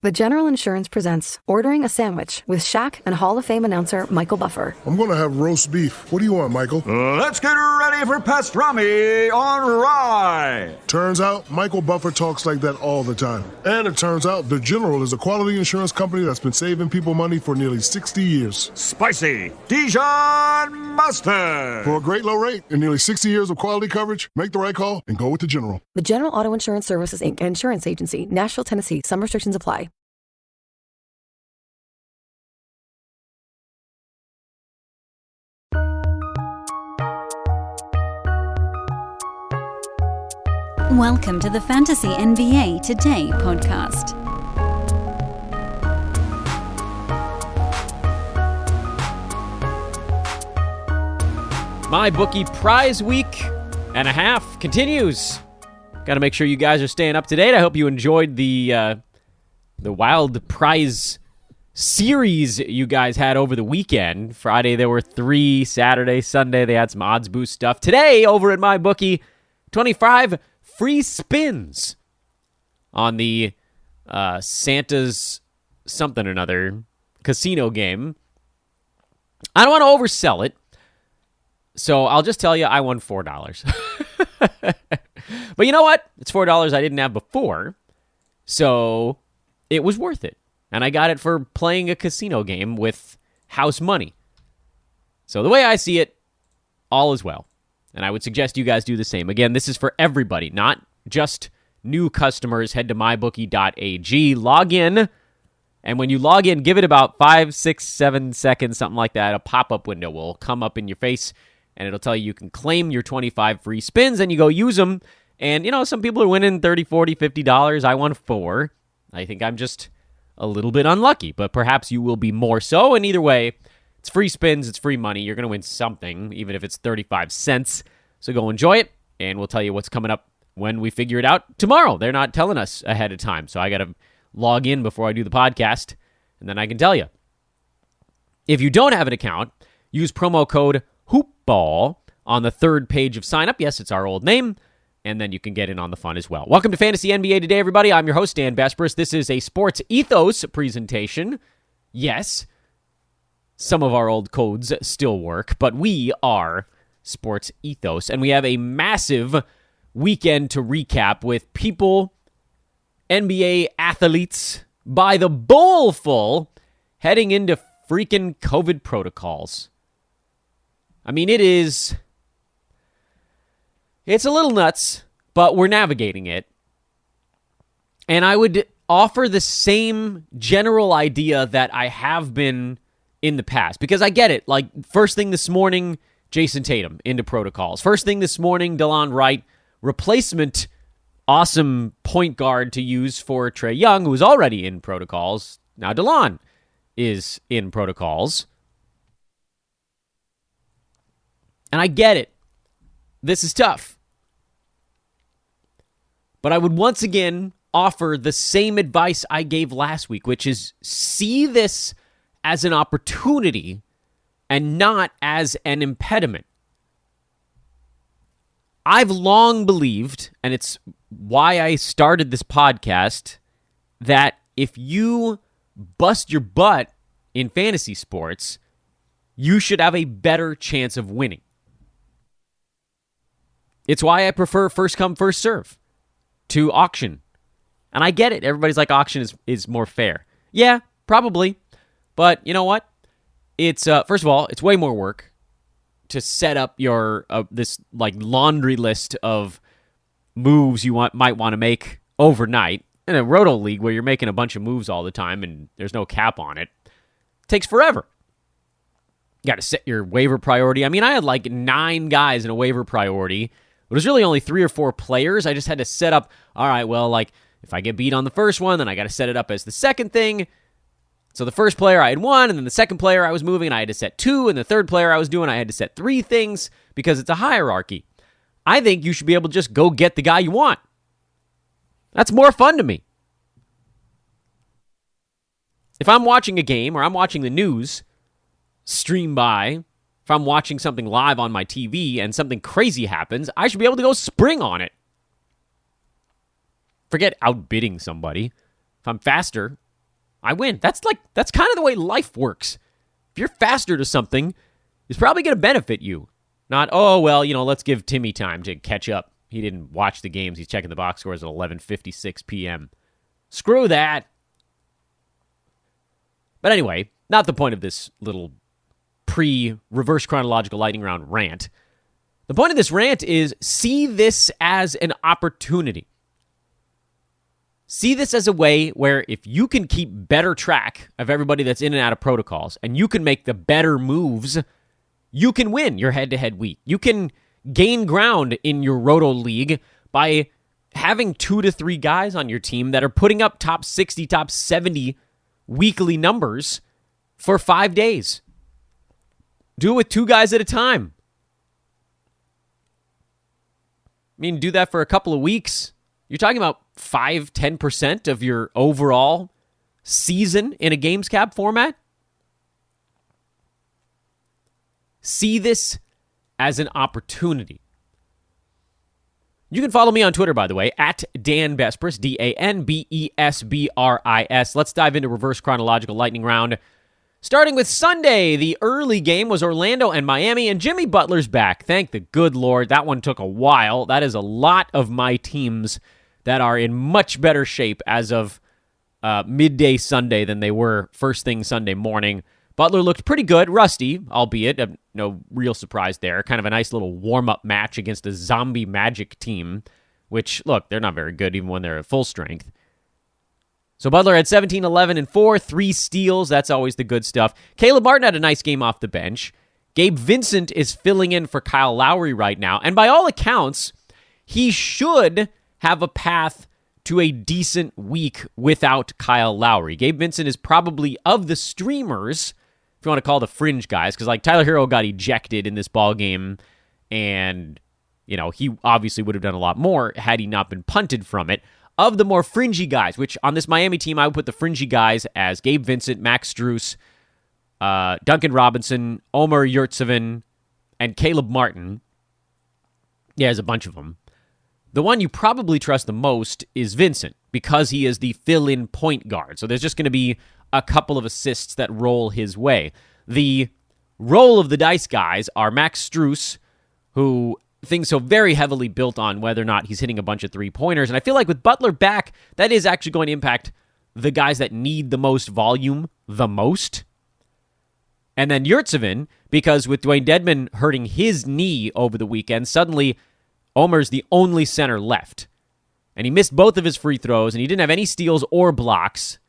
The General Insurance presents Ordering a Sandwich with Shaq and Hall of Fame announcer Michael Buffer. I'm going to have roast beef. What do you want, Michael? Let's get ready for pastrami on rye. Turns out, Michael Buffer talks like that all the time. And it turns out, The General is a quality insurance company that's been saving people money for nearly 60 years. Spicy Dijon mustard. For a great low rate and nearly 60 years of quality coverage, make the right call and go with The General. The General Auto Insurance Services, Inc. Insurance Agency, Nashville, Tennessee. Some restrictions apply. Welcome to the Fantasy NBA Today podcast. My bookie prize week and a half continues. Got to make sure you guys are staying up to date. I hope you enjoyed the wild prize series you guys had over the weekend. Friday there were 3, Saturday, Sunday they had some odds boost stuff. Today over at my bookie, 25 free spins on the Santa's something or another casino game. I don't want to oversell it, so I'll just tell you I won $4. But you know what? It's $4 I didn't have before, so it was worth it. And I got it for playing a casino game with house money. So the way I see it, all is well. And I would suggest you guys do the same. Again, this is for everybody, not just new customers. Head to mybookie.ag, log in, and when you log in, give it about 5, 6, 7 seconds, something like that. A pop-up window will come up in your face, and it'll tell you can claim your 25 free spins, and you go use them. And, you know, some people are winning $30, $40, $50. I won 4. I think I'm just a little bit unlucky, but perhaps you will be more so. And either way, it's free spins, it's free money. You're going to win something, even if it's 35 cents. So go enjoy it, and we'll tell you what's coming up when we figure it out tomorrow. They're not telling us ahead of time, so I got to log in before I do the podcast, and then I can tell you. If you don't have an account, use promo code HOOPBALL on the third page of sign up. Yes, it's our old name, and then you can get in on the fun as well. Welcome to Fantasy NBA Today, everybody. I'm your host, Dan Vespers. This is a Sports Ethos presentation. Yes, some of our old codes still work, but we are Sports Ethos, and we have a massive weekend to recap with people, NBA athletes, by the bowlful, heading into freaking COVID protocols. I mean, it's a little nuts, but we're navigating it. And I would offer the same general idea that I have been in the past, because I get it. Like, first thing this morning, Jason Tatum into protocols. First thing this morning, DeLon Wright, replacement, awesome point guard to use for Trae Young, who was already in protocols. Now DeLon is in protocols. And I get it. This is tough. But I would once again offer the same advice I gave last week, which is see this as an opportunity and not as an impediment. I've long believed, and it's why I started this podcast, that if you bust your butt in fantasy sports, you should have a better chance of winning. It's why I prefer first come, first serve to auction. And I get it. Everybody's like, auction is more fair. Yeah, probably. But you know what? It's first of all, it's way more work to set up your this like laundry list of moves you might want to make overnight. In a roto league where you're making a bunch of moves all the time and there's no cap on it, takes forever. You got to set your waiver priority. I mean, I had like 9 guys in a waiver priority. It was really only 3 or 4 players. I just had to set up, all right, well, like if I get beat on the first one, then I got to set it up as the second thing. So the first player I had 1, and then the second player I was moving, and I had to set 2, and the third player I was doing, I had to set 3 things because it's a hierarchy. I think you should be able to just go get the guy you want. That's more fun to me. If I'm watching a game or I'm watching the news stream by, if I'm watching something live on my TV and something crazy happens, I should be able to go spring on it. Forget outbidding somebody. If I'm faster, I win. That's kind of the way life works. If you're faster to something, it's probably going to benefit you. Not, oh, well, let's give Timmy time to catch up. He didn't watch the games. He's checking the box scores at 11:56 p.m. Screw that. But anyway, not the point of this little pre-reverse chronological lightning round rant. The point of this rant is see this as an opportunity. See this as a way where if you can keep better track of everybody that's in and out of protocols and you can make the better moves, you can win your head-to-head week. You can gain ground in your Roto League by having 2 to 3 guys on your team that are putting up top 60, top 70 weekly numbers for 5 days. Do it with 2 guys at a time. I mean, do that for a couple of weeks. You're talking about 5-10% of your overall season in a games cap format. See this as an opportunity. You can follow me on Twitter, by the way, at Dan Besbris, DanBesbris. Let's dive into reverse chronological lightning round. Starting with Sunday, the early game was Orlando and Miami, and Jimmy Butler's back. Thank the good Lord. That one took a while. That is a lot of my teams that are in much better shape as of midday Sunday than they were first thing Sunday morning. Butler looked pretty good, rusty, albeit. No real surprise there. Kind of a nice little warm-up match against a zombie Magic team, which, look, they're not very good even when they're at full strength. So Butler had 17, 11, and 4, 3 steals. That's always the good stuff. Caleb Martin had a nice game off the bench. Gabe Vincent is filling in for Kyle Lowry right now. And by all accounts, he should have a path to a decent week without Kyle Lowry. Gabe Vincent is probably, of the streamers, if you want to call the fringe guys, because like Tyler Hero got ejected in this ball game, and he obviously would have done a lot more had he not been punted from it. Of the more fringy guys, which on this Miami team, I would put the fringy guys as Gabe Vincent, Max Strus, Duncan Robinson, Omer Yurtseven, and Caleb Martin. Yeah, there's a bunch of them. The one you probably trust the most is Vincent, because he is the fill-in point guard. So there's just going to be a couple of assists that roll his way. The roll of the dice guys are Max Strus, who things so very heavily built on whether or not he's hitting a bunch of three-pointers. And I feel like with Butler back, that is actually going to impact the guys that need the most volume the most. And then Yurtseven, because with Dwayne Dedmon hurting his knee over the weekend, suddenly Omer's the only center left. And he missed both of his free throws, and he didn't have any steals or blocks.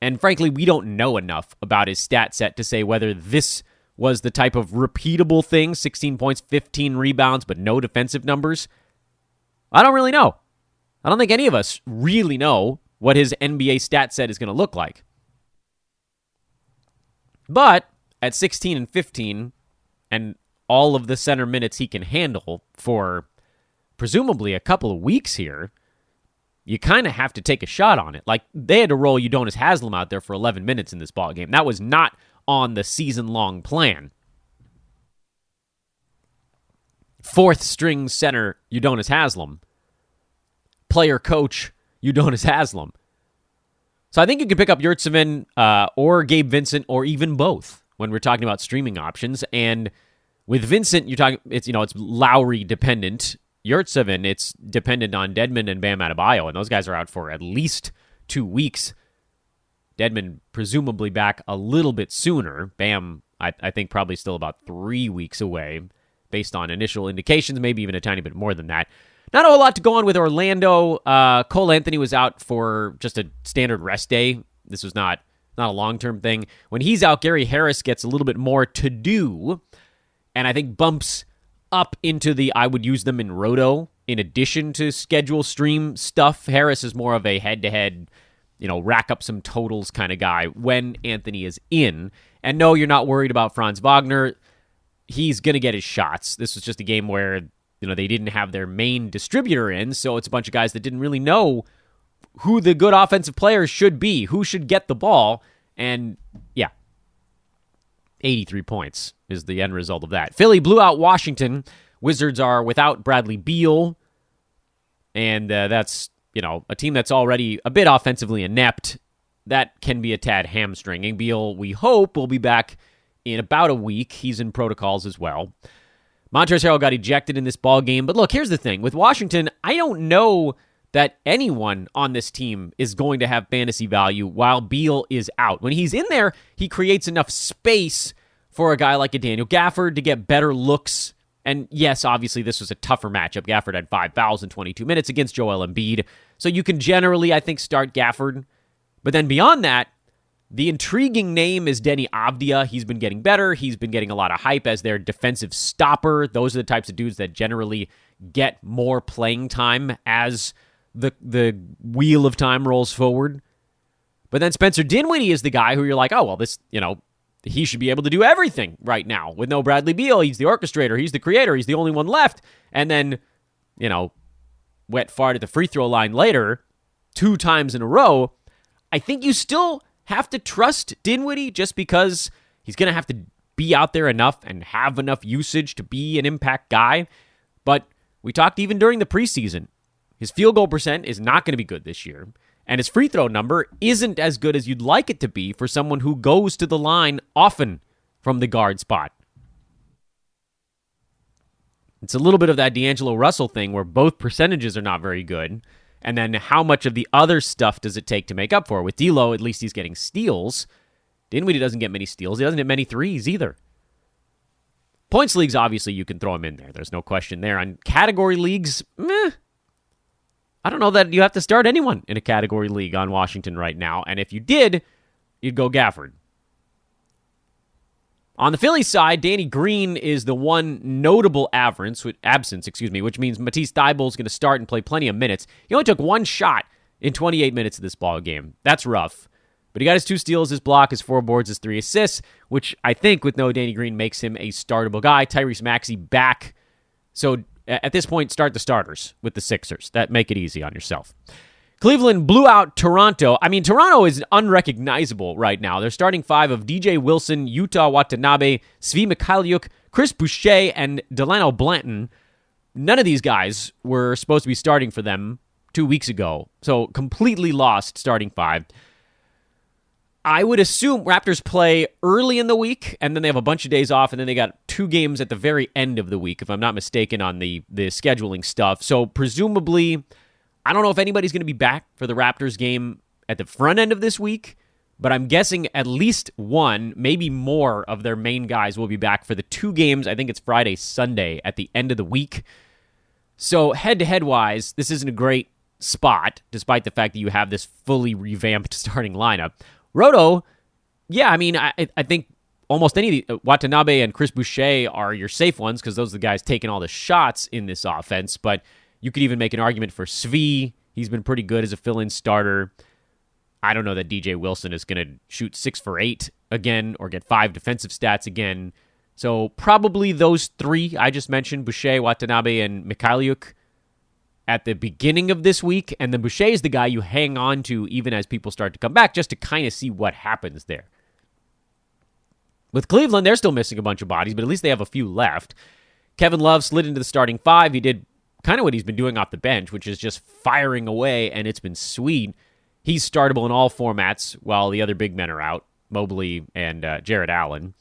And frankly, we don't know enough about his stat set to say whether this was the type of repeatable thing, 16 points, 15 rebounds, but no defensive numbers. I don't really know. I don't think any of us really know what his NBA stat set is going to look like. But at 16 and 15, and all of the center minutes he can handle for presumably a couple of weeks here, you kind of have to take a shot on it. Like, they had to roll Udonis Haslam out there for 11 minutes in this ballgame. That was not on the season-long plan. Fourth-string center Udonis Haslam. Player-coach Udonis Haslam. So I think you could pick up Yurtseven or Gabe Vincent or even both when we're talking about streaming options. And with Vincent, it's Lowry dependent. Yurtseven, it's dependent on Dedmon and Bam Adebayo, and those guys are out for at least 2 weeks. Dedmon presumably back a little bit sooner. Bam, I think probably still about 3 weeks away, based on initial indications, maybe even a tiny bit more than that. Not a whole lot to go on with Orlando. Cole Anthony was out for just a standard rest day. This was not a long-term thing. When he's out, Gary Harris gets a little bit more to do, and I think bumps up into the I would use them in Roto in addition to schedule stream stuff. Harris is more of a head-to-head, rack up some totals kind of guy when Anthony is in. And no, you're not worried about Franz Wagner. He's going to get his shots. This was just a game where, they didn't have their main distributor in, so it's a bunch of guys that didn't really know who the good offensive players should be, who should get the ball. And, yeah, 83 points is the end result of that. Philly blew out Washington. Wizards are without Bradley Beal, and that's, a team that's already a bit offensively inept. that can be a tad hamstringing. Beal, we hope, will be back in about a week. He's in protocols as well. Montrezl Harrell got ejected in this ball game. But look, here's the thing. With Washington, I don't know that anyone on this team is going to have fantasy value while Beal is out. When he's in there, he creates enough space for a guy like a Daniel Gafford to get better looks. And yes, obviously, this was a tougher matchup. Gafford had 5 fouls in 22 minutes against Joel Embiid. So you can generally, I think, start Gafford. But then beyond that, the intriguing name is Denny Avdia. He's been getting better. He's been getting a lot of hype as their defensive stopper. Those are the types of dudes that generally get more playing time as the wheel of time rolls forward. But then Spencer Dinwiddie is the guy who you're like, oh, well, this, he should be able to do everything right now. With no Bradley Beal, he's the orchestrator, he's the creator, he's the only one left. And then, wet fart at the free throw line later, 2 times in a row. I think you still have to trust Dinwiddie just because he's going to have to be out there enough and have enough usage to be an impact guy. But we talked even during the preseason. His field goal percent is not going to be good this year. And his free throw number isn't as good as you'd like it to be for someone who goes to the line often from the guard spot. It's a little bit of that D'Angelo Russell thing where both percentages are not very good. And then how much of the other stuff does it take to make up for it? With D'Lo, at least he's getting steals. Dinwiddie doesn't get many steals. He doesn't get many threes either. Points leagues, obviously, you can throw him in there. There's no question there. On category leagues, I don't know that you have to start anyone in a category league on Washington right now. And if you did, you'd go Gafford. On the Phillies side, Danny Green is the one notable absence, which means Matisse Thybulle is going to start and play plenty of minutes. He only took 1 shot in 28 minutes of this ball game. That's rough. But he got his 2 steals, his block, his 4 boards, his 3 assists, which I think with no Danny Green makes him a startable guy. Tyrese Maxey back. So at this point, start the starters with the Sixers. That make it easy on yourself. Cleveland blew out Toronto. I mean, Toronto is unrecognizable right now. They're starting 5 of DJ Wilson, Yuta Watanabe, Svi Mikhailiuk, Chris Boucher, and Delano Blanton. None of these guys were supposed to be starting for them 2 weeks ago. So completely lost starting 5. I would assume Raptors play early in the week, and then they have a bunch of days off, and then they got 2 games at the very end of the week, if I'm not mistaken, on the scheduling stuff. So presumably, I don't know if anybody's going to be back for the Raptors game at the front end of this week, but I'm guessing at least one, maybe more of their main guys will be back for the 2 games. I think it's Friday, Sunday at the end of the week. So head-to-head wise, this isn't a great spot, despite the fact that you have this fully revamped starting lineup. Roto, yeah, I mean, I think almost any of the Watanabe and Chris Boucher are your safe ones because those are the guys taking all the shots in this offense. But you could even make an argument for Svi. He's been pretty good as a fill-in starter. I don't know that DJ Wilson is going to shoot 6 for 8 again or get 5 defensive stats again. So probably those 3 I just mentioned, Boucher, Watanabe, and Mikhailiuk, at the beginning of this week, and then Boucher is the guy you hang on to even as people start to come back just to kind of see what happens there. With Cleveland, they're still missing a bunch of bodies, but at least they have a few left. Kevin Love slid into the starting 5. He did kind of what he's been doing off the bench, which is just firing away, and it's been sweet. He's startable in all formats while the other big men are out, Mobley and Jarrett Allen.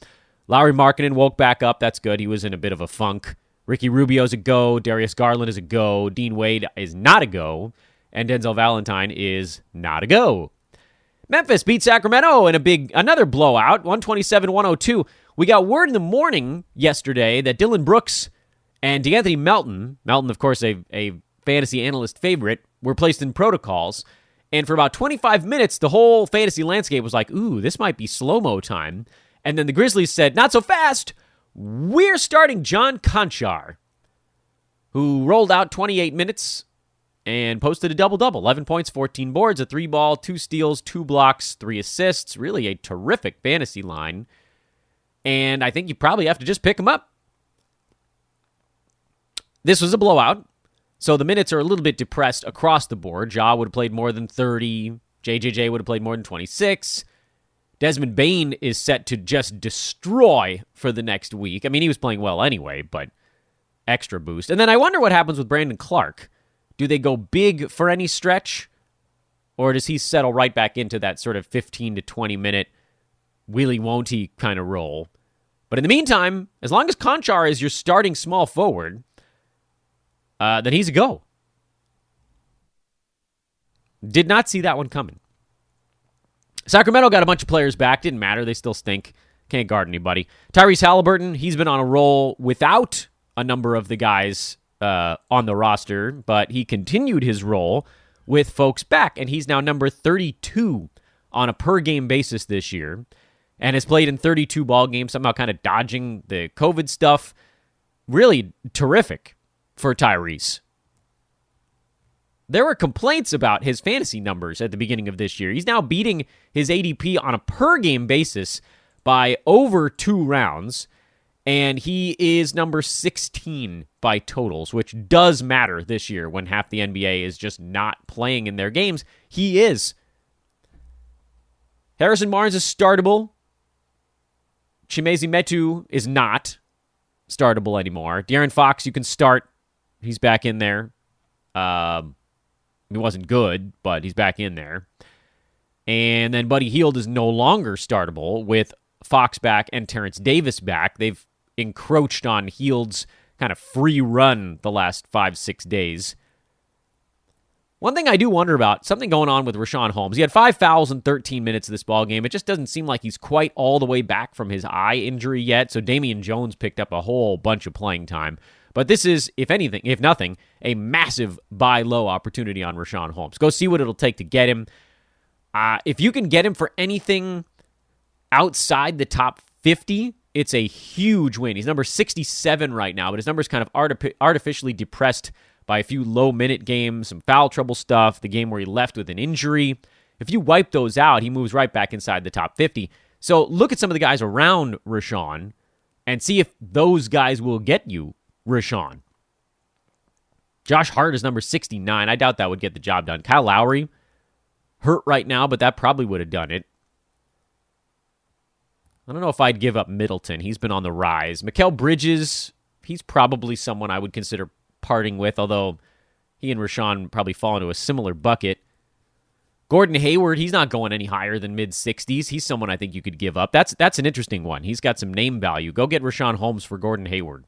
Lauri Markkanen woke back up. That's good. He was in a bit of a funk. Ricky Rubio's a go. Darius Garland is a go. Dean Wade is not a go. And Denzel Valentine is not a go. Memphis beat Sacramento in another blowout, 127-102. We got word in the morning yesterday that Dylan Brooks and DeAnthony Melton, of course, a fantasy analyst favorite, were placed in protocols. And for about 25 minutes, the whole fantasy landscape was like, ooh, this might be slow-mo time. And then the Grizzlies said, not so fast. We're starting John Konchar, who rolled out 28 minutes and posted a double-double. 11 points, 14 boards, a 3-ball, 2 steals, 2 blocks, 3 assists. Really a terrific fantasy line. And I think you probably have to just pick him up. This was a blowout, so the minutes are a little bit depressed across the board. Ja would have played more than 30. JJJ would have played more than 26. Desmond Bain is set to just destroy for the next week. I mean, he was playing well anyway, but extra boost. And then I wonder what happens with Brandon Clark. Do they go big for any stretch? Or does he settle right back into that sort of 15 to 20 minute willy won't he kind of role? But in the meantime, as long as Conchar is your starting small forward, then he's a go. Did not see that one coming. Sacramento got a bunch of players back. Didn't matter. They still stink. Can't guard anybody. Tyrese Halliburton, he's been on a roll without a number of the guys on the roster, but he continued his role with folks back, and he's now number 32 on a per-game basis this year, and has played in 32 ball games, somehow kind of dodging the COVID stuff. Really terrific for Tyrese. There were complaints about his fantasy numbers at the beginning of this year. He's now beating his ADP on a per-game basis by over 2 rounds, and he is number 16 by totals, which does matter this year when half the NBA is just not playing in their games. He is. Harrison Barnes is startable. Chimezie Metu is not startable anymore. Darren Fox, you can start. He's back in there. He wasn't good, but he's back in there. And then Buddy Hield is no longer startable with Fox back and Terrence Davis back. They've encroached on Hield's kind of free run the last 5-6 days. One thing I do wonder about, something going on with Rashaan Holmes. He had 5 fouls in 13 minutes of this ballgame. It just doesn't seem like he's quite all the way back from his eye injury yet, so Damian Jones picked up a whole bunch of playing time. But this is, if anything, if nothing, a massive buy low opportunity on Rashaan Holmes. Go see what it'll take to get him. If you can get him for anything outside the top 50, it's a huge win. He's number 67 right now, but his number's kind of artificially depressed by a few low-minute games, some foul trouble stuff, the game where he left with an injury. If you wipe those out, he moves right back inside the top 50. So look at some of the guys around Rashaan and see if those guys will get you Rashaan. Josh Hart is number 69. I doubt that would get the job done. Kyle Lowry, hurt right now, but that probably would have done it. I don't know if I'd give up Middleton. He's been on the rise. Mikal Bridges, he's probably someone I would consider parting with, although he and Rashaan probably fall into a similar bucket. Gordon Hayward, he's not going any higher than mid-60s. He's someone I think you could give up. That's an interesting one. He's got some name value. Go get Rashaan Holmes for Gordon Hayward.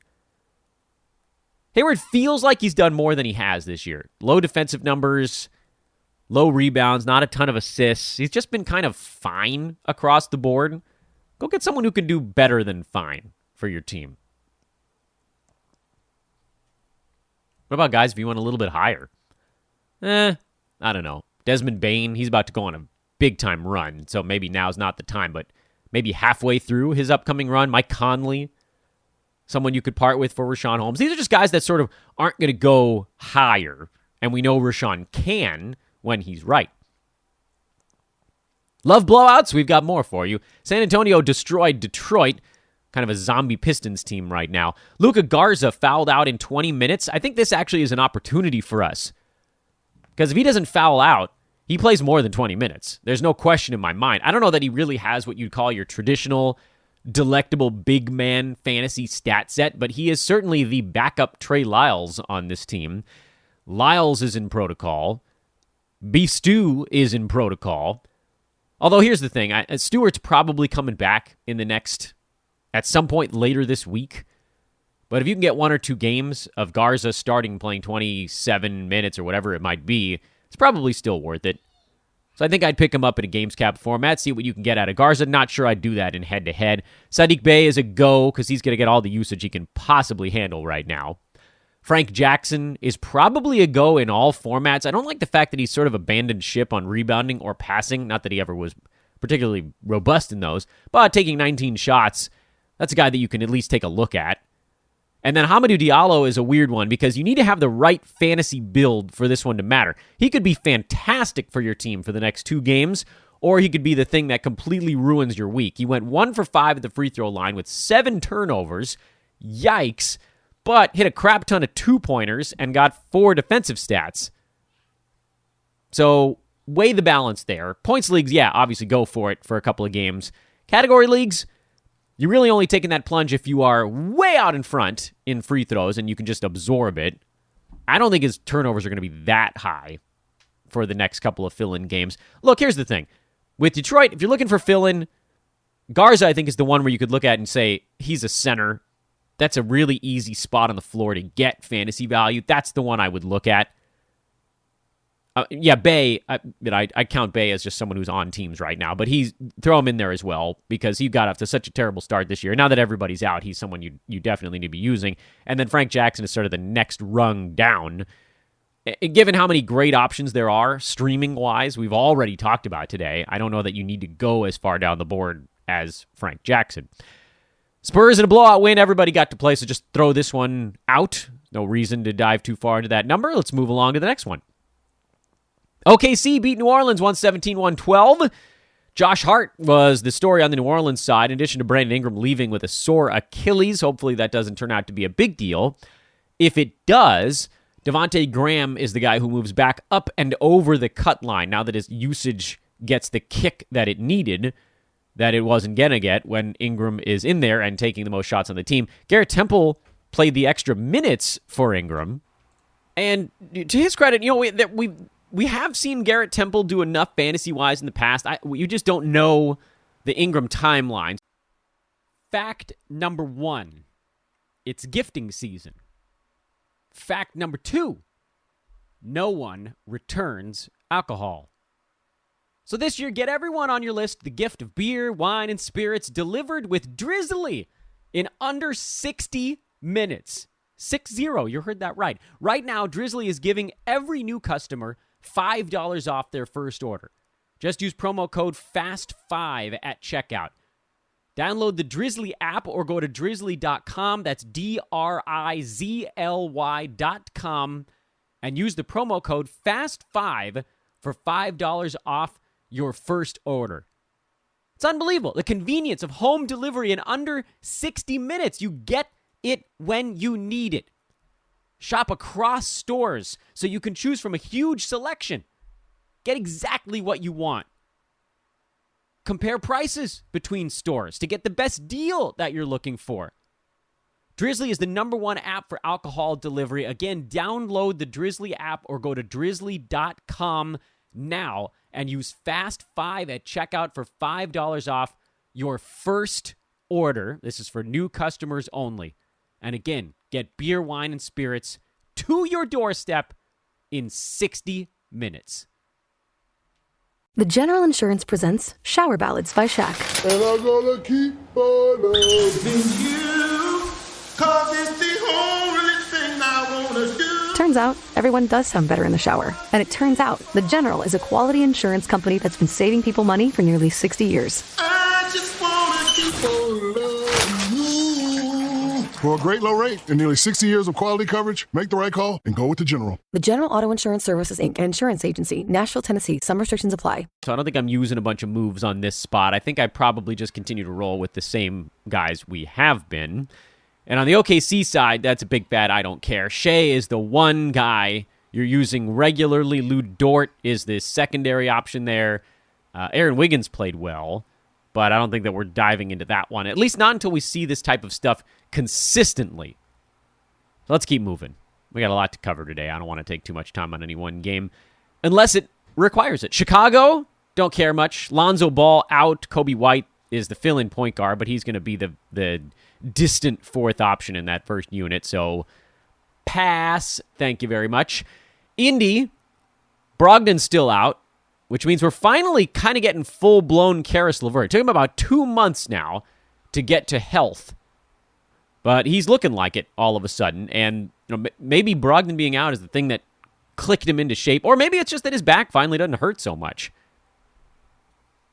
Hayward feels like he's done more than he has this year. Low defensive numbers, low rebounds, not a ton of assists. He's just been kind of fine across the board. Go get someone who can do better than fine for your team. What about guys if you want a little bit higher? I don't know. Desmond Bain, he's about to go on a big-time run, so maybe now's not the time, but maybe halfway through his upcoming run. Mike Conley, someone you could part with for Rashaan Holmes. These are just guys that sort of aren't going to go higher, and we know Rashaan can when he's right. Love blowouts? We've got more for you. San Antonio destroyed Detroit. Kind of a zombie Pistons team right now. Luka Garza fouled out in 20 minutes. I think this actually is an opportunity for us. Because if he doesn't foul out, he plays more than 20 minutes. There's no question in my mind. I don't know that he really has what you'd call your traditional delectable big man fantasy stat set, but he is certainly the backup Trey Lyles on this team. Lyles is in protocol. B-Stew is in protocol. Although here's the thing, Stewart's probably coming back in the next, at some point later this week. But if you can get 1 or 2 games of Garza starting playing 27 minutes or whatever it might be, it's probably still worth it. So I think I'd pick him up in a games cap format, see what you can get out of Garza. Not sure I'd do that in head-to-head. Sadiq Bey is a go because he's going to get all the usage he can possibly handle right now. Frank Jackson is probably a go in all formats. I don't like the fact that he's sort of abandoned ship on rebounding or passing. Not that he ever was particularly robust in those. But taking 19 shots, that's a guy that you can at least take a look at. And then Hamidou Diallo is a weird one because you need to have the right fantasy build for this one to matter. He could be fantastic for your team for the next 2 games, or he could be the thing that completely ruins your week. He went 1 for 5 at the free throw line with 7 turnovers. Yikes. But hit a crap ton of 2-pointers and got 4 defensive stats. So, weigh the balance there. Points leagues, yeah, obviously go for it for a couple of games. Category leagues, you're really only taking that plunge if you are way out in front in free throws and you can just absorb it. I don't think his turnovers are going to be that high. for the next couple of fill-in games. Look, here's the thing. With Detroit, if you're looking for fill-in, Garza, I think, is the one where you could look at and say, he's a center. That's a really easy spot on the floor to get fantasy value. That's the one I would look at. Bay, I count Bay as just someone who's on teams right now, but throw him in there as well because he got off to such a terrible start this year. Now that everybody's out, he's someone you definitely need to be using. And then Frank Jackson is sort of the next rung down. Given how many great options there are, streaming-wise, we've already talked about today, I don't know that you need to go as far down the board as Frank Jackson. Spurs in a blowout win. Everybody got to play, so just throw this one out. No reason to dive too far into that number. Let's move along to the next one. OKC beat New Orleans 117-112. Josh Hart was the story on the New Orleans side, in addition to Brandon Ingram leaving with a sore Achilles. Hopefully that doesn't turn out to be a big deal. If it does, Devonte Graham is the guy who moves back up and over the cut line now that his usage gets the kick that it needed, that it wasn't going to get when Ingram is in there and taking the most shots on the team. Garrett Temple played the extra minutes for Ingram. And to his credit, we have seen Garrett Temple do enough fantasy-wise in the past. You just don't know the Ingram timeline. Fact number 1, it's gifting season. Fact number 2, no one returns alcohol. So this year, get everyone on your list the gift of beer, wine, and spirits delivered with Drizzly in under 60 minutes. 60, you heard that right. Right now, Drizzly is giving every new customer $5 off their first order. Just use promo code FAST5 at checkout. Download the Drizzly app or go to drizzly.com. That's DRIZLY.com. And use the promo code FAST5 for $5 off your first order. It's unbelievable. The convenience of home delivery in under 60 minutes. You get it when you need it. Shop across stores so you can choose from a huge selection. Get exactly what you want. Compare prices between stores to get the best deal that you're looking for. Drizzly is the #1 app for alcohol delivery. Again, download the Drizzly app or go to drizzly.com now and use FAST5 at checkout for $5 off your first order. This is for new customers only. And again, get beer, wine, and spirits to your doorstep in 60 minutes. The General Insurance presents Shower Ballads by Shaq. And I'm gonna keep on loving you, 'cause it's the only thing I wanna do. Turns out, everyone does sound better in the shower. And it turns out, The General is a quality insurance company that's been saving people money for nearly 60 years. I just wanna keep on loving you. For a great low rate and nearly 60 years of quality coverage, make the right call and go with The General. The General Auto Insurance Services, Inc., an insurance agency, Nashville, Tennessee. Some restrictions apply. So I don't think I'm using a bunch of moves on this spot. I think I probably just continue to roll with the same guys we have been. And on the OKC side, that's a big fat I don't care. Shea is the one guy you're using regularly. Lou Dort is the secondary option there. Aaron Wiggins played well, but I don't think that we're diving into that one, at least not until we see this type of stuff consistently. So let's keep moving. We got a lot to cover today. I don't want to take too much time on any one game unless it requires it. Chicago, don't care much. Lonzo Ball out. Kobe White is the fill-in point guard, but he's going to be the distant fourth option in that first unit. So pass. Thank you very much. Indy, Brogdon's still out, which means we're finally kind of getting full-blown Karis LeVert. It took him about 2 months now to get to health, but he's looking like it all of a sudden. And maybe Brogdon being out is the thing that clicked him into shape, or maybe it's just that his back finally doesn't hurt so much.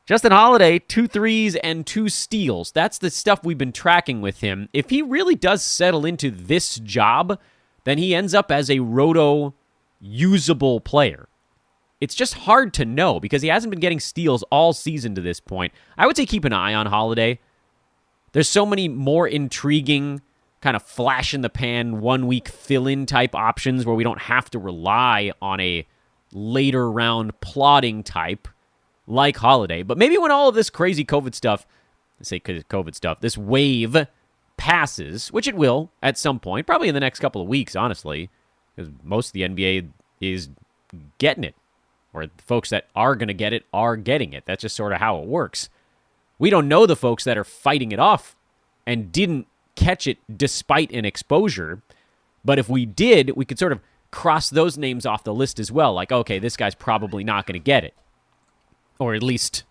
Justin Holiday, 2 threes and 2 steals. That's the stuff we've been tracking with him. If he really does settle into this job, then he ends up as a roto-usable player. It's just hard to know because he hasn't been getting steals all season to this point. I would say keep an eye on Holiday. There's so many more intriguing kind of flash-in-the-pan, one-week fill-in type options where we don't have to rely on a later-round plotting type like Holiday. But maybe when all of this crazy COVID stuff, this wave passes, which it will at some point, probably in the next couple of weeks, honestly, because most of the NBA is getting it. or the folks that are going to get it are getting it. That's just sort of how it works. We don't know the folks that are fighting it off and didn't catch it despite an exposure. But if we did, we could sort of cross those names off the list as well. Like, okay, this guy's probably not going to get it. Or at least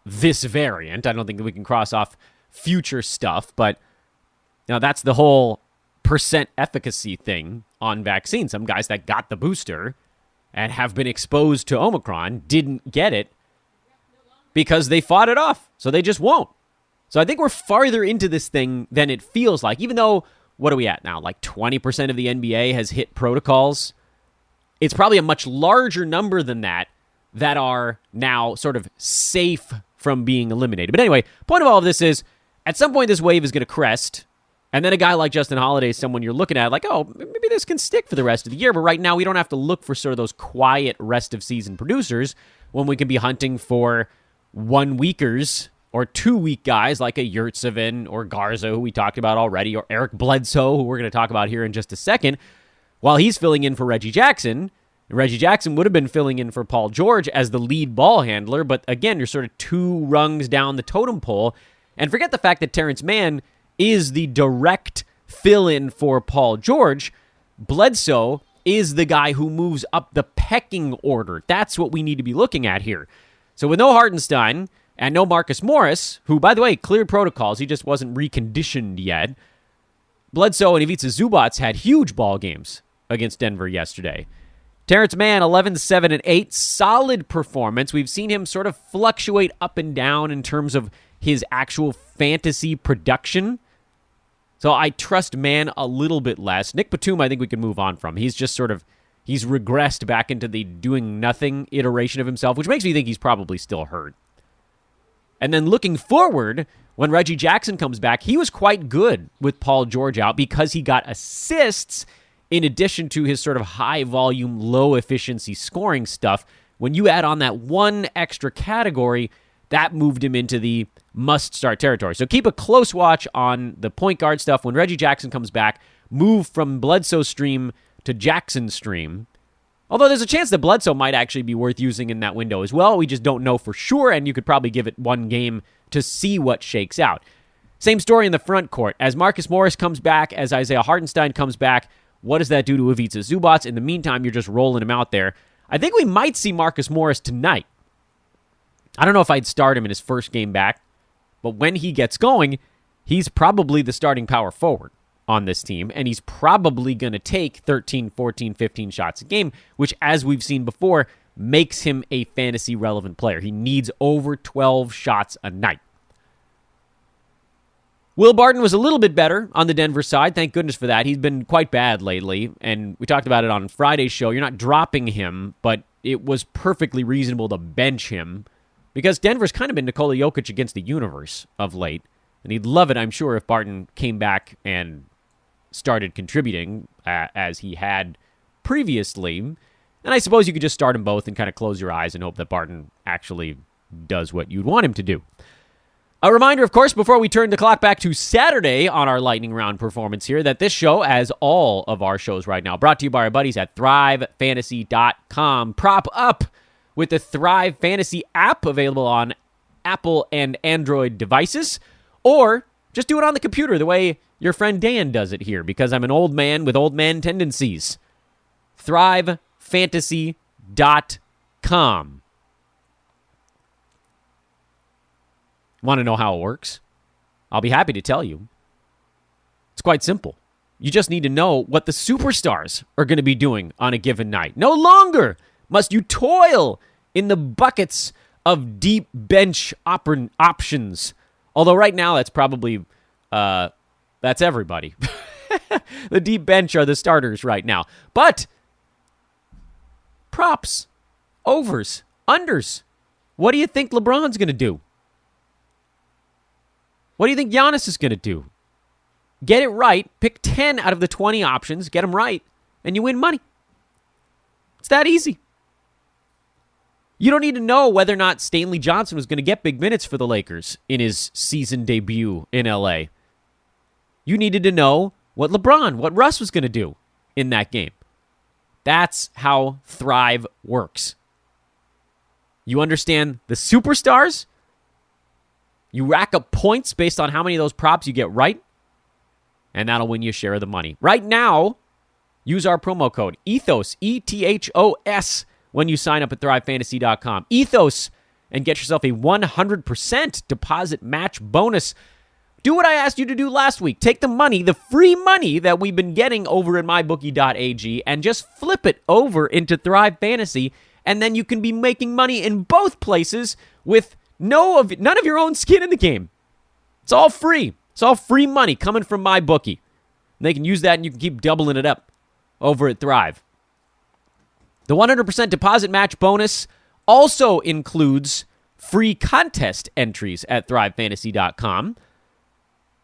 this variant. I don't think that we can cross off future stuff, but that's the whole percent efficacy thing on vaccine. Some guys that got the booster and have been exposed to Omicron didn't get it because they fought it off, so they just won't. So I think we're farther into this thing than it feels like, even though, what are we at now? Like 20% of the NBA has hit protocols. It's probably a much larger number than that are now sort of safe from being eliminated. But anyway, point of all of this is, at some point this wave is going to crest, and then a guy like Justin Holiday is someone you're looking at like, oh, maybe this can stick for the rest of the year. But right now we don't have to look for sort of those quiet rest of season producers when we can be hunting for 1 weekers or 2 week guys like a Yurtseven or Garza, who we talked about already, or Eric Bledsoe, who we're going to talk about here in just a second, while he's filling in for Reggie Jackson. Reggie Jackson would have been filling in for Paul George as the lead ball handler, but again, you're sort of 2 rungs down the totem pole. And forget the fact that Terrence Mann is the direct fill-in for Paul George. Bledsoe is the guy who moves up the pecking order. That's what we need to be looking at here. So with no Hartenstein and no Marcus Morris, who, by the way, cleared protocols, he just wasn't reconditioned yet, Bledsoe and Ivica Zubac had huge ball games against Denver yesterday. Terrence Mann, 11, 7, and 8, solid performance. We've seen him sort of fluctuate up and down in terms of his actual fantasy production. So I trust Mann a little bit less. Nick Batum, I think we can move on from. He's just sort of, he's regressed back into the doing nothing iteration of himself, which makes me think he's probably still hurt. And then looking forward, when Reggie Jackson comes back, he was quite good with Paul George out because he got assists in addition to his sort of high-volume, low-efficiency scoring stuff. When you add on that one extra category, that moved him into the must-start territory. So keep a close watch on the point guard stuff. When Reggie Jackson comes back, move from Bledsoe stream to Jackson stream. Although there's a chance that Bledsoe might actually be worth using in that window as well. We just don't know for sure, and you could probably give it 1 game to see what shakes out. Same story in the front court. As Marcus Morris comes back, as Isaiah Hartenstein comes back, what does that do to Ivica Zubac? In the meantime, you're just rolling him out there. I think we might see Marcus Morris tonight. I don't know if I'd start him in his first game back, but when he gets going, he's probably the starting power forward on this team, and he's probably going to take 13, 14, 15 shots a game, which, as we've seen before, makes him a fantasy-relevant player. He needs over 12 shots a night. Will Barton was a little bit better on the Denver side. Thank goodness for that. He's been quite bad lately, and we talked about it on Friday's show. You're not dropping him, but it was perfectly reasonable to bench him because Denver's kind of been Nikola Jokic against the universe of late, and he'd love it, I'm sure, if Barton came back and started contributing as he had previously. And I suppose you could just start them both and kind of close your eyes and hope that Barton actually does what you'd want him to do. A reminder, of course, before we turn the clock back to Saturday on our lightning round performance here, that this show, as all of our shows right now, brought to you by our buddies at ThriveFantasy.com. Prop up with the Thrive Fantasy app available on Apple and Android devices, or just do it on the computer the way your friend Dan does it here, because I'm an old man with old man tendencies. ThriveFantasy.com. Want to know how it works? I'll be happy to tell you. It's quite simple. You just need to know what the superstars are going to be doing on a given night. No longer must you toil in the buckets of deep bench options. Although right now that's probably, that's everybody. The deep bench are the starters right now. But props, overs, unders. What do you think LeBron's going to do? What do you think Giannis is going to do? Get it right. Pick 10 out of the 20 options. Get them right. And you win money. It's that easy. You don't need to know whether or not Stanley Johnson was going to get big minutes for the Lakers in his season debut in LA. You needed to know what Russ was going to do in that game. That's how Thrive works. You understand the superstars. You rack up points based on how many of those props you get right, and that'll win you a share of the money. Right now, use our promo code ETHOS, ETHOS, when you sign up at ThriveFantasy.com. ETHOS, and get yourself a 100% deposit match bonus. Do what I asked you to do last week. Take the money, the free money that we've been getting over at mybookie.ag, and just flip it over into Thrive Fantasy, and then you can be making money in both places with none of your own skin in the game. It's all free. It's all free money coming from MyBookie. They can use that, and you can keep doubling it up over at Thrive. The 100% deposit match bonus also includes free contest entries at ThriveFantasy.com.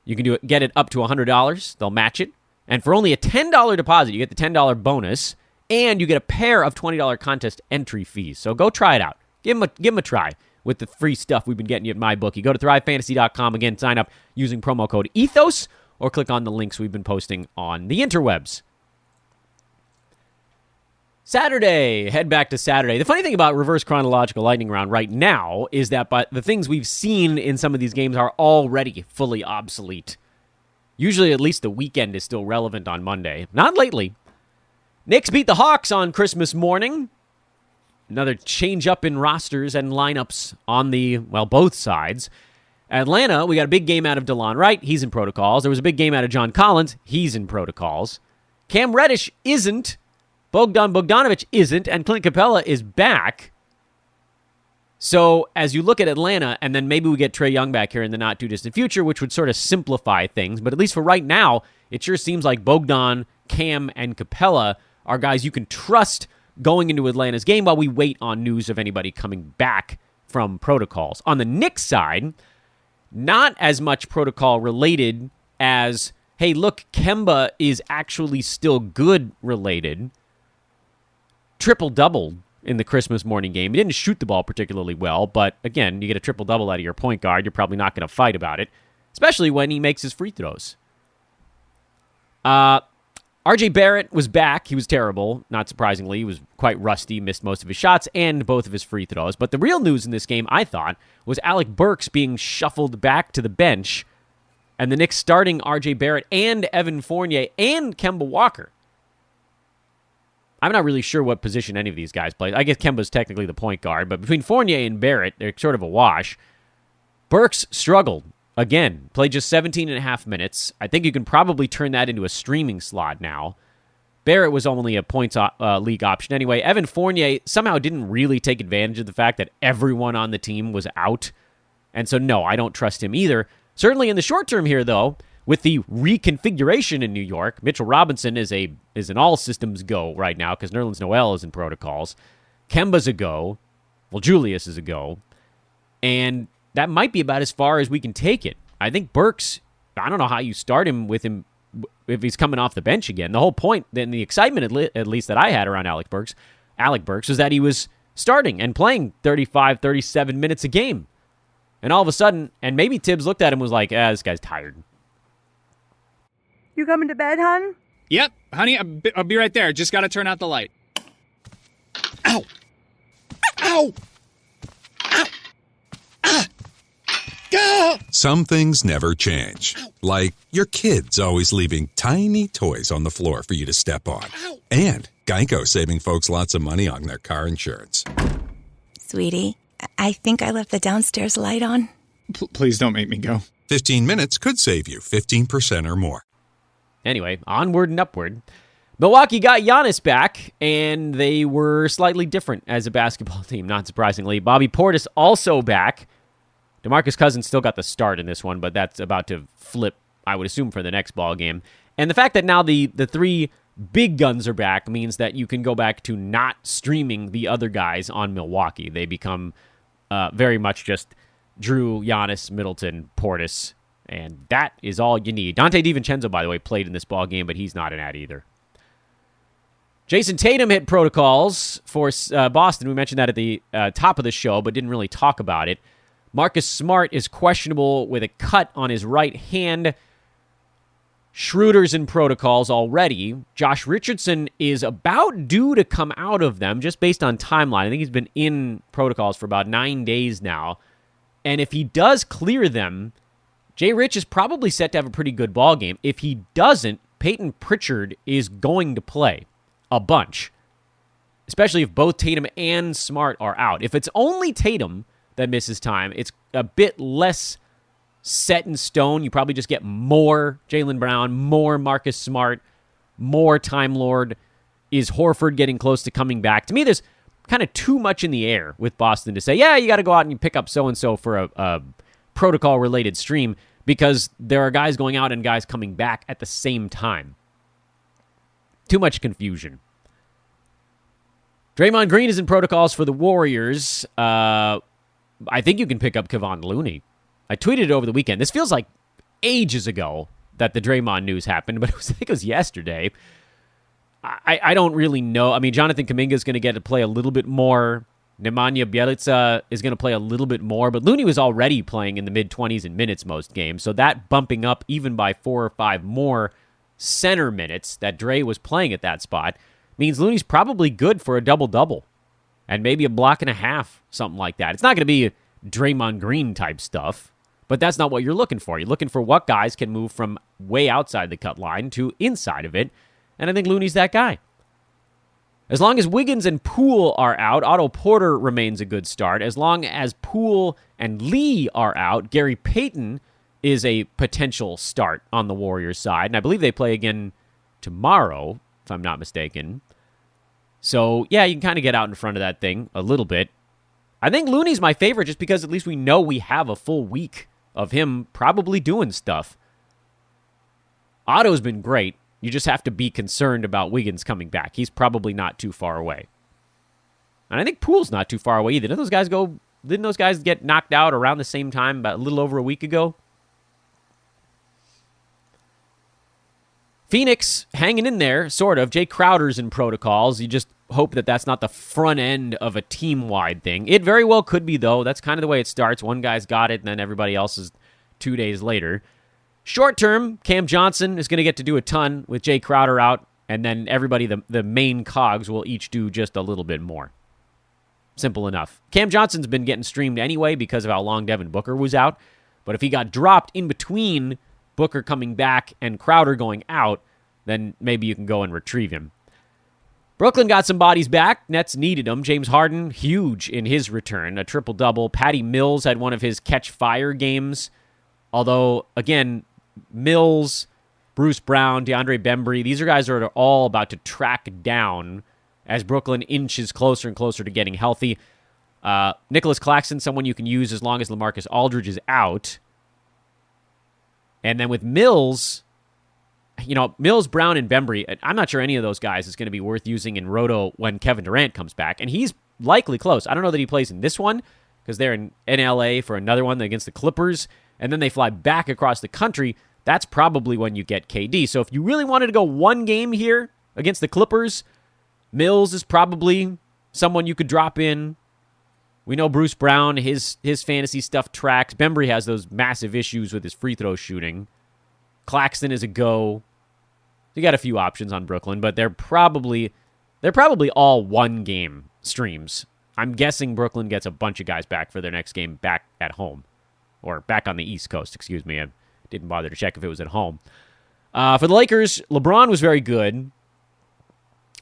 You can get it up to $100. They'll match it. And for only a $10 deposit, you get the $10 bonus, and you get a pair of $20 contest entry fees. So go try it out. Give them a try with the free stuff we've been getting you at MyBookie. Go to ThriveFantasy.com. Again, sign up using promo code ETHOS, or click on the links we've been posting on the interwebs. Saturday. Head back to Saturday. The funny thing about reverse chronological lightning round right now is that the things we've seen in some of these games are already fully obsolete. Usually at least the weekend is still relevant on Monday. Not lately. Knicks beat the Hawks on Christmas morning. Another change up in rosters and lineups on both sides. Atlanta, we got a big game out of DeLon Wright. He's in protocols. There was a big game out of John Collins. He's in protocols. Cam Reddish isn't. Bogdanovich isn't, and Clint Capella is back. So as you look at Atlanta, and then maybe we get Trae Young back here in the not-too-distant future, which would sort of simplify things, but at least for right now, it sure seems like Bogdan, Cam, and Capella are guys you can trust going into Atlanta's game while we wait on news of anybody coming back from protocols. On the Knicks side, not as much protocol-related as, hey, look, Kemba is actually still good related. Triple-double in the Christmas morning game. He didn't shoot the ball particularly well, but again, you get a triple-double out of your point guard, you're probably not going to fight about it, especially when he makes his free throws. RJ Barrett was back. He was terrible, not surprisingly. He was quite rusty, missed most of his shots and both of his free throws. But the real news in this game, I thought, was Alec Burks being shuffled back to the bench, and the Knicks starting RJ Barrett and Evan Fournier and Kemba Walker. I'm not really sure what position any of these guys play. I guess Kemba's technically the point guard, but between Fournier and Barrett, they're sort of a wash. Burks struggled. Again, played just 17 and a half minutes. I think you can probably turn that into a streaming slot now. Barrett was only a points league option anyway. Evan Fournier somehow didn't really take advantage of the fact that everyone on the team was out. And so, no, I don't trust him either. Certainly in the short term here, though, with the reconfiguration in New York, Mitchell Robinson is an all systems go right now because Nerlens Noel is in protocols. Kemba's a go. Well, Julius is a go. And that might be about as far as we can take it. I think Burks, I don't know how you start him if he's coming off the bench again. The whole point, then the excitement at least that I had around Alec Burks was that he was starting and playing 35, 37 minutes a game. And all of a sudden, and maybe Tibbs looked at him and was like, this guy's tired. You coming to bed, hon? Yep, honey, I'll be right there. Just got to turn out the light. Ow! Ow! Ow! Ah! Go! Some things never change. Like your kids always leaving tiny toys on the floor for you to step on. And Geico saving folks lots of money on their car insurance. Sweetie, I think I left the downstairs light on. Please don't make me go. 15 minutes could save you 15% or more. Anyway, onward and upward. Milwaukee got Giannis back, and they were slightly different as a basketball team, not surprisingly. Bobby Portis also back. DeMarcus Cousins still got the start in this one, but that's about to flip, I would assume, for the next ball game. And the fact that now the three big guns are back means that you can go back to not streaming the other guys on Milwaukee. They become very much just Drew, Giannis, Middleton, Portis, and that is all you need. Dante DiVincenzo, by the way, played in this ball game, but he's not an ad either. Jason Tatum hit protocols for Boston. We mentioned that at the top of the show, but didn't really talk about it. Marcus Smart is questionable with a cut on his right hand. Schroeder's in protocols already. Josh Richardson is about due to come out of them just based on timeline. I think he's been in protocols for about 9 days now. And if he does clear them, Jay Rich is probably set to have a pretty good ball game. If he doesn't, Peyton Pritchard is going to play a bunch, especially if both Tatum and Smart are out. If it's only Tatum that misses time, it's a bit less set in stone. You probably just get more Jaylen Brown, more Marcus Smart, more Time Lord. Is Horford getting close to coming back? To me, there's kind of too much in the air with Boston to say, yeah, you got to go out and pick up so-and-so for a protocol-related stream, because there are guys going out and guys coming back at the same time. Too much confusion. Draymond Green is in protocols for the Warriors. I think you can pick up Kevon Looney. I tweeted it over the weekend. This feels like ages ago that the Draymond news happened, but I think it was yesterday. I don't really know. I mean, Jonathan Kuminga is going to get to play a little bit more. Nemanja Bjelica is going to play a little bit more, but Looney was already playing in the mid-20s in minutes most games, so that bumping up even by 4 or 5 more center minutes that Dre was playing at that spot means Looney's probably good for a double-double and maybe a block and a half, something like that. It's not going to be Draymond Green type stuff, but that's not what you're looking for. You're looking for what guys can move from way outside the cut line to inside of it, and I think Looney's that guy. As long as Wiggins and Poole are out, Otto Porter remains a good start. As long as Poole and Lee are out, Gary Payton is a potential start on the Warriors side, and I believe they play again tomorrow, if I'm not mistaken. So, yeah, you can kind of get out in front of that thing a little bit. I think Looney's my favorite just because at least we know we have a full week of him probably doing stuff. Otto's been great. You just have to be concerned about Wiggins coming back. He's probably not too far away. And I think Poole's not too far away either. Didn't those guys get knocked out around the same time, about a little over a week ago? Phoenix hanging in there, sort of. Jay Crowder's in protocols. You just hope that that's not the front end of a team-wide thing. It very well could be, though. That's kind of the way it starts. One guy's got it, and then everybody else is 2 days later. Short term, Cam Johnson is going to get to do a ton with Jay Crowder out, and then everybody, the main cogs, will each do just a little bit more. Simple enough. Cam Johnson's been getting streamed anyway because of how long Devin Booker was out, but if he got dropped in between Booker coming back and Crowder going out, then maybe you can go and retrieve him. Brooklyn got some bodies back. Nets needed them. James Harden, huge in his return, a triple-double. Patty Mills had one of his catch-fire games, although, again, Mills, Bruce Brown, DeAndre Bembry, these are guys that are all about to track down as Brooklyn inches closer and closer to getting healthy. Nicholas Claxton, someone you can use as long as LaMarcus Aldridge is out. And then with Mills, Mills, Brown, and Bembry, I'm not sure any of those guys is going to be worth using in Roto when Kevin Durant comes back. And he's likely close. I don't know that he plays in this one because they're in LA for another one against the Clippers. And then they fly back across the country. That's probably when you get KD. So if you really wanted to go one game here against the Clippers, Mills is probably someone you could drop in. We know Bruce Brown, his fantasy stuff tracks. Bembry has those massive issues with his free throw shooting. Claxton is a go. You got a few options on Brooklyn, but they're probably all one game streams. I'm guessing Brooklyn gets a bunch of guys back for their next game back at home. Or back on the East Coast, excuse me. I didn't bother to check if it was at home. For the Lakers, LeBron was very good.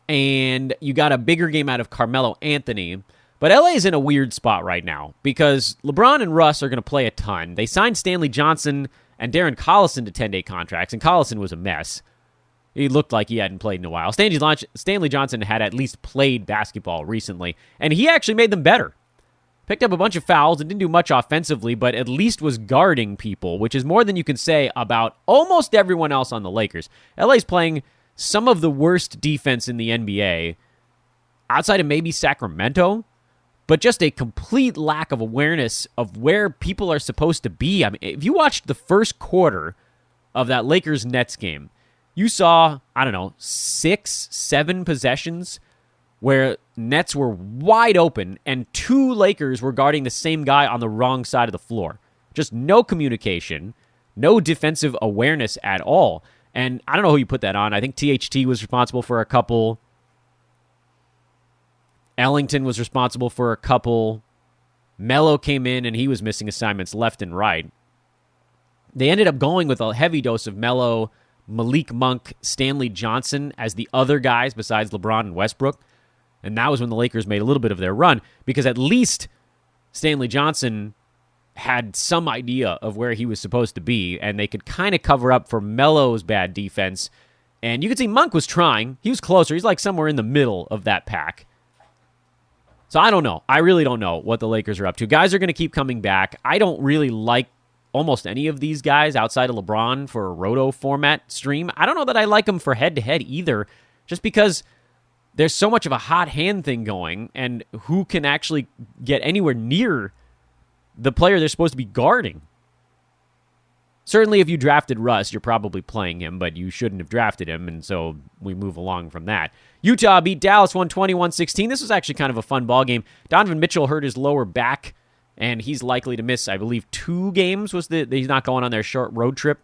And you got a bigger game out of Carmelo Anthony. But LA is in a weird spot right now because LeBron and Russ are going to play a ton. They signed Stanley Johnson and Darren Collison to 10-day contracts, and Collison was a mess. He looked like he hadn't played in a while. Stanley Johnson had at least played basketball recently, and he actually made them better. Picked up a bunch of fouls and didn't do much offensively, but at least was guarding people, which is more than you can say about almost everyone else on the Lakers. LA's playing some of the worst defense in the NBA, outside of maybe Sacramento, but just a complete lack of awareness of where people are supposed to be. I mean, if you watched the first quarter of that Lakers-Nets game, you saw, 6, 7 possessions where Nets were wide open and 2 Lakers were guarding the same guy on the wrong side of the floor. Just no communication, no defensive awareness at all. And I don't know who you put that on. I think THT was responsible for a couple. Ellington was responsible for a couple. Melo came in, and he was missing assignments left and right. They ended up going with a heavy dose of Melo, Malik Monk, Stanley Johnson as the other guys besides LeBron and Westbrook. And that was when the Lakers made a little bit of their run, because at least Stanley Johnson had some idea of where he was supposed to be, and they could kind of cover up for Melo's bad defense. And you could see Monk was trying. He was closer. He's like somewhere in the middle of that pack. So I don't know. I really don't know what the Lakers are up to. Guys are going to keep coming back. I don't really like almost any of these guys outside of LeBron for a roto format stream. I don't know that I like them for head-to-head either, just because there's so much of a hot hand thing going, and who can actually get anywhere near the player they're supposed to be guarding. Certainly if you drafted Russ, you're probably playing him, but you shouldn't have drafted him, and so we move along from that. Utah beat Dallas 120-116. This was actually kind of a fun ball game. Donovan Mitchell hurt his lower back, and he's likely to miss, I believe, 2 games. He's not going on their short road trip.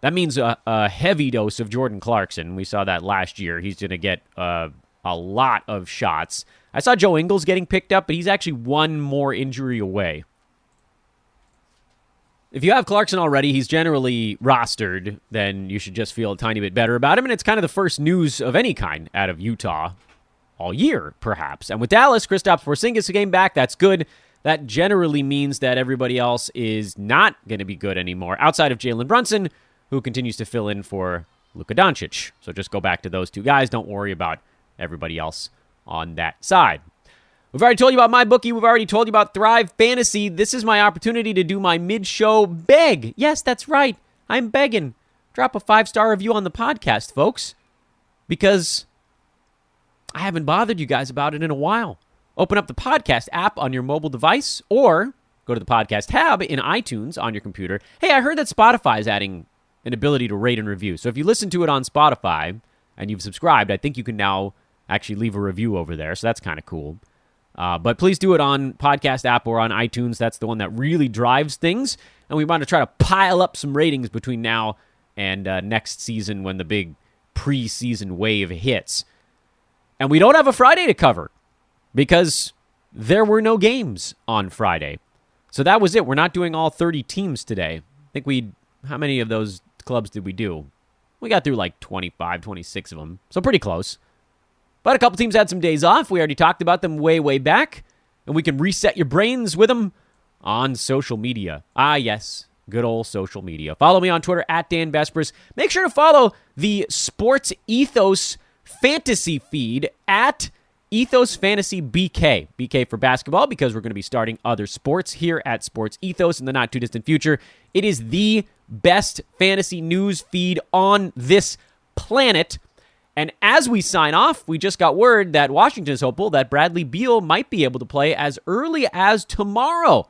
That means a heavy dose of Jordan Clarkson. We saw that last year. He's going to get a lot of shots. I saw Joe Ingles getting picked up, but he's actually one more injury away. If you have Clarkson already, he's generally rostered, then you should just feel a tiny bit better about him. And it's kind of the first news of any kind out of Utah all year, perhaps. And with Dallas, Kristaps Porzingis came back. That's good. That generally means that everybody else is not going to be good anymore, outside of Jalen Brunson, who continues to fill in for Luka Doncic. So just go back to those 2 guys. Don't worry about everybody else on that side. We've already told you about MyBookie. We've already told you about Thrive Fantasy. This is my opportunity to do my mid-show beg. Yes, that's right. I'm begging. Drop a 5-star review on the podcast, folks, because I haven't bothered you guys about it in a while. Open up the podcast app on your mobile device, or go to the podcast tab in iTunes on your computer. Hey, I heard that Spotify is adding an ability to rate and review. So if you listen to it on Spotify and you've subscribed, I think you can now actually leave a review over there. So that's kind of cool. But please do it on podcast app or on iTunes. That's the one that really drives things. And we want to try to pile up some ratings between now and next season when the big preseason wave hits. And we don't have a Friday to cover because there were no games on Friday. So that was it. We're not doing all 30 teams today. I think how many of those clubs did we do? We got through like 25, 26 of them. So pretty close. But a couple teams had some days off. We already talked about them way back. And we can reset your brains with them on social media. Ah, yes. Good old social media. Follow me on Twitter at Dan Vespers. Make sure to follow the Sports Ethos Fantasy feed at Ethos Fantasy BK. BK for basketball, because we're going to be starting other sports here at Sports Ethos in the not-too-distant future. It is the best fantasy news feed on this planet. And as we sign off, we just got word that Washington is hopeful that Bradley Beal might be able to play as early as tomorrow.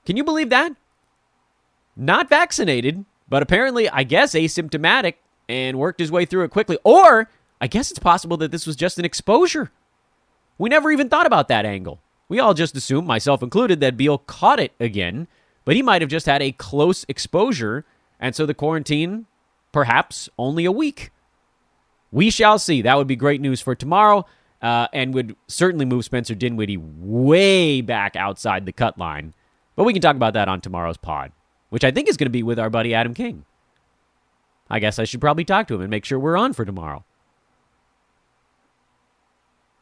Can you believe that? Not vaccinated, but apparently, I guess, asymptomatic and worked his way through it quickly. Or I guess it's possible that this was just an exposure. We never even thought about that angle. We all just assumed, myself included, that Beal caught it again, but he might have just had a close exposure, and so the quarantine, perhaps, only a week. We shall see. That would be great news for tomorrow, and would certainly move Spencer Dinwiddie way back outside the cut line. But we can talk about that on tomorrow's pod, which I think is going to be with our buddy Adam King. I guess I should probably talk to him and make sure we're on for tomorrow.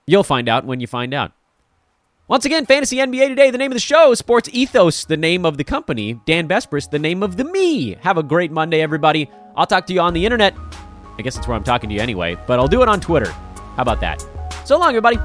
You'll find out when you find out. Once again, Fantasy NBA Today, the name of the show. Sports Ethos, the name of the company. Dan Vespers, the name of the me. Have a great Monday, everybody. I'll talk to you on the internet. I guess that's where I'm talking to you anyway, but I'll do it on Twitter. How about that? So long, everybody.